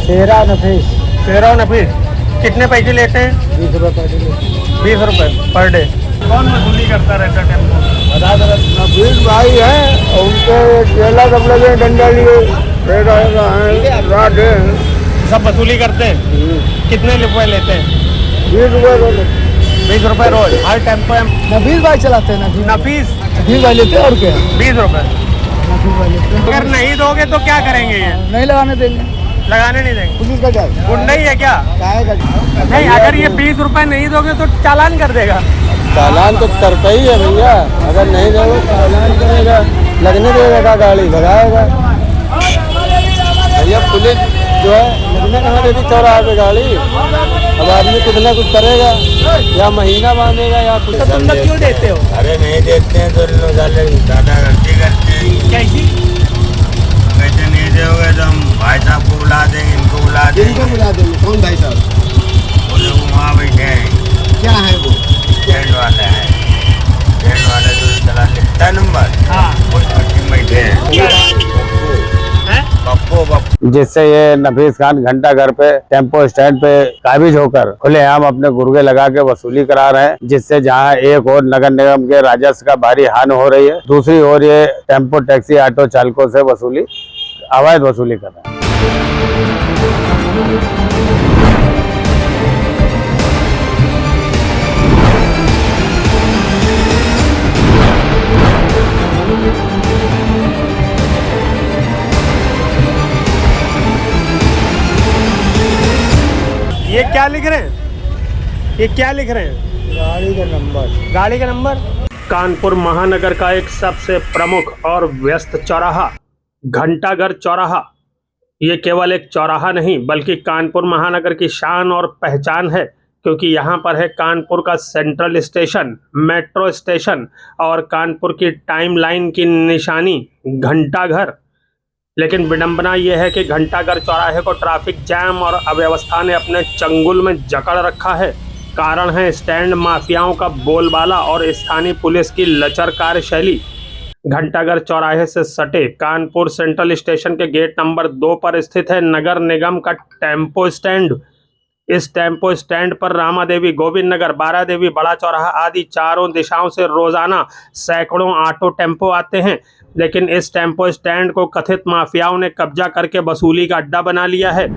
तेरह नफीस। 13 नफीस। कितने पैसे लेते हैं? 20 रुपये पर डे। 20 रुपये पर डे। कौन वसूली करता रहता है टेम्पो? नफीस भाई है, उनके केला सब लगे डंडा लिए, रात है। सब वसूली करते हैं। कितने रुपए लेते हैं? 20 रुपये रोज। 20 रुपये रोज हर टेम्पो में। नफीस भाई चलाते हैं। नफीस नफीस भाई लेते हैं और क्या? 20 रुपये। नफीस भाई लेते हैं। अगर नहीं दोगे तो क्या करेंगे ये? नहीं लगाने देंगे। लगाने नहीं देंगे? पुलिस का क्या है? गुंडा ही है क्या? काय का? नहीं, अगर ये 20 रुपए नहीं दोगे तो चालान कर देगा। चालान तो करता ही है भैया, अगर नहीं दोगे चालान करेगा, लगने देगा गाड़ी, भगाएगा भैया। पुलिस जो है लगने कहाँ देती चौराहे पे गाड़ी? अब आदमी कुछ ना कुछ करेगा, या महीना बांधेगा या कुछ। तो तुम लोग क्यों देते हो? अरे नहीं देते हैं तो लोग ज़्यादा गलती करते हैं। कैसी? कैसे नहीं दोगे तो हम भाई साहब को बुला देंगे, इनको बुला देंगे। बुला देंगे? कौन भाई साहब? वो लोग वहाँ बैठे हैं, क्या है वो? ट्रेन वाले हैं। ट्रेन वाले जो चला लिखता है नंबर, हाँ। वो पट्टी बैठे हैं। पप्पू जिससे ये नफीस खान घंटा घर पे टेम्पो स्टैंड पे काबिज होकर खुलेआम अपने गुर्गे लगा के वसूली करा रहे हैं, जिससे जहां एक और नगर निगम के राजस्व का भारी हानि हो रही है, दूसरी ओर ये टेम्पो टैक्सी ऑटो चालकों से वसूली अवैध वसूली कर रहे हैं। ये क्या लिख रहे हैं? ये क्या लिख रहे हैं? गाड़ी का नंबर। गाड़ी का नंबर। कानपुर महानगर का एक सबसे प्रमुख और व्यस्त चौराहा घंटाघर चौराहा। ये केवल एक चौराहा नहीं बल्कि कानपुर महानगर की शान और पहचान है, क्योंकि यहाँ पर है कानपुर का सेंट्रल स्टेशन, मेट्रो स्टेशन और कानपुर की टाइमलाइन की निशानी घंटाघर। लेकिन विडंबना यह है कि घंटाघर चौराहे को ट्रैफिक जैम और अव्यवस्था ने अपने चंगुल में जकड़ रखा है। कारण है स्टैंड माफियाओं का बोलबाला और स्थानीय पुलिस की लचर कार्यशैली। घंटाघर चौराहे से सटे कानपुर सेंट्रल स्टेशन के गेट नंबर 2 पर स्थित है नगर निगम का टेम्पो स्टैंड। इस टेम्पो स्टैंड पर रामा देवी, गोविंद नगर, बारा देवी, बड़ा चौराहा आदि चारों दिशाओं से रोजाना सैकड़ों ऑटो टेम्पो आते हैं। लेकिन इस टेम्पो स्टैंड को कथित माफियाओं ने कब्जा करके वसूली का अड्डा बना लिया है।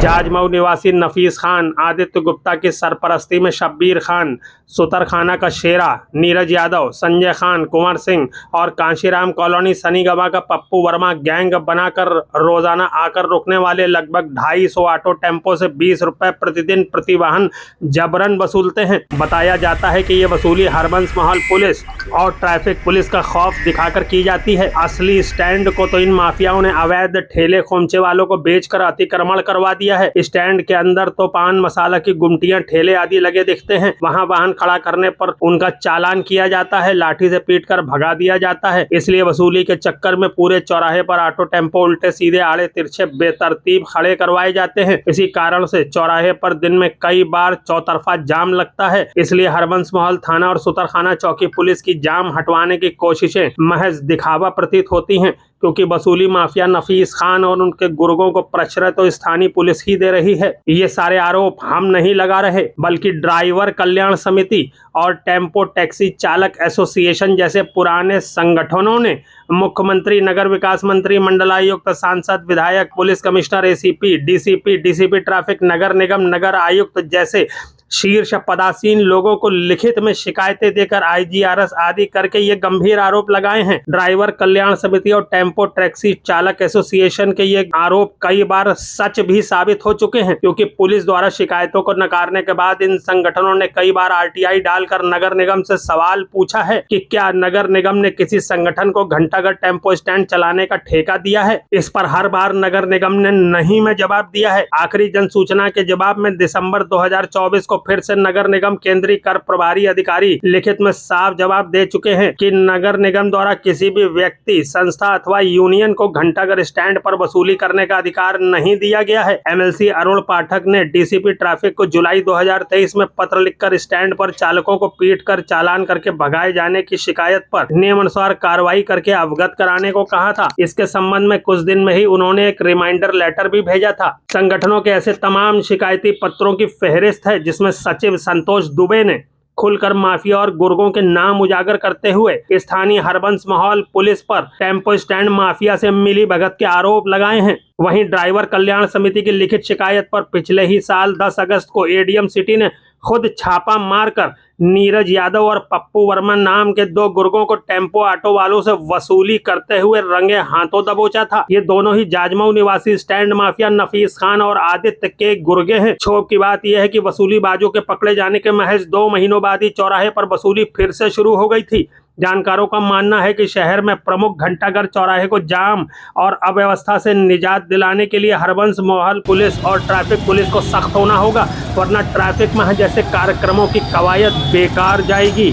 जाजमऊ निवासी नफीस खान, आदित्य गुप्ता की सरपरस्ती में शब्बीर खान, सुतरखाना का शेरा, नीरज यादव, संजय खान, कुंवर सिंह और कांशीराम कॉलोनी सनीगवा का पप्पू वर्मा गैंग बनाकर रोजाना आकर रुकने वाले लगभग 250 ऑटो टेम्पो से 20 रुपए प्रतिदिन प्रति वाहन जबरन वसूलते हैं। बताया जाता है कि ये वसूली हरबंस महल पुलिस और ट्रैफिक पुलिस का खौफ दिखाकर की जाती है। असली स्टैंड को तो इन माफियाओं ने अवैध ठेले खोमचे वालों को बेचकर अतिक्रमण करवा दिया है। स्टैंड के अंदर तो पान मसाला की गुमटियां, ठेले आदि लगे दिखते हैं। वहां वाहन खड़ा करने पर उनका चालान किया जाता है, लाठी से पीटकर भगा दिया जाता है। इसलिए वसूली के चक्कर में पूरे चौराहे पर ऑटो टेम्पो उल्टे सीधे, आड़े तिरछे बेतरतीब खड़े करवाए जाते हैं। इसी कारण से चौराहे पर दिन में कई बार चौतरफा जाम लगता है। इसलिए हरबंस महल थाना और सुतरखाना चौकी पुलिस की जाम हटवाने की कोशिशें महज दिखावा प्रतीत होती हैं, क्योंकि वसूली माफिया नफीस खान और उनके गुर्गों को प्रश्रय तो स्थानीय पुलिस ही दे रही है। ये सारे आरोप हम नहीं लगा रहे, बल्कि ड्राइवर कल्याण समिति और टेम्पो टैक्सी चालक एसोसिएशन जैसे पुराने संगठनों ने मुख्यमंत्री, नगर विकास मंत्री, मंडलायुक्त, सांसद, विधायक, police commissioner, ACP, DCP traffic, नगर निगम, नगर आयुक्त जैसे शीर्ष पदासीन लोगों को लिखित में शिकायतें देकर IGRS आदि करके ये गंभीर आरोप लगाए हैं। ड्राइवर कल्याण समिति और टेम्पो टैक्सी चालक एसोसिएशन के ये आरोप कई बार सच भी साबित हो चुके हैं, क्योंकि पुलिस द्वारा शिकायतों को नकारने के बाद इन संगठनों ने कई बार RTI डालकर नगर निगम से सवाल पूछा है कि क्या नगर निगम ने किसी संगठन को घंटाघर टेम्पो स्टैंड चलाने का ठेका दिया है। इस पर हर बार नगर निगम ने नहीं में जवाब दिया है। आखिरी जन सूचना के जवाब में दिसंबर 2024 को फिर से नगर निगम केंद्रीय कर प्रभारी अधिकारी लिखित में साफ जवाब दे चुके हैं कि नगर निगम द्वारा किसी भी व्यक्ति, संस्था अथवा यूनियन को घंटाघर स्टैंड पर वसूली करने का अधिकार नहीं दिया गया है। एमएलसी अरुण पाठक ने डीसीपी ट्रैफिक को जुलाई 2023 में पत्र लिखकर स्टैंड पर चालकों को पीट कर चालान करके भगाए जाने की शिकायत पर नियमानुसार कार्रवाई करके अवगत कराने को कहा था। इसके संबंध में कुछ दिन में ही उन्होंने एक रिमाइंडर लेटर भी भेजा था। संगठनों के ऐसे तमाम शिकायती पत्रों की फेहरिस्त है जिसमें सचिव संतोष दुबे ने खुलकर माफिया और गुर्गों के नाम उजागर करते हुए स्थानीय हरबंस माहौल पुलिस पर टेम्पो स्टैंड माफिया से मिली भगत के आरोप लगाए हैं। वहीं ड्राइवर कल्याण समिति की लिखित शिकायत पर पिछले ही साल 10 अगस्त को एडीएम सिटी ने खुद छापा मारकर नीरज यादव और पप्पू वर्मा नाम के 2 गुर्गों को टेम्पो ऑटो वालों से वसूली करते हुए रंगे हाथों दबोचा था। ये दोनों ही जाजमऊ निवासी स्टैंड माफिया नफीस खान और आदित्य के गुर्गे हैं। क्षोभ की बात यह है कि वसूली बाजों के पकड़े जाने के महज 2 महीनों बाद ही चौराहे पर वसूली फिर से शुरू हो गई थी। जानकारों का मानना है कि शहर में प्रमुख घंटाघर चौराहे को जाम और अव्यवस्था से निजात दिलाने के लिए हरबंस माहौल पुलिस और ट्रैफिक पुलिस को सख्त होना होगा, वरना ट्रैफिक माह जैसे कार्यक्रमों की कवायद बेकार जाएगी।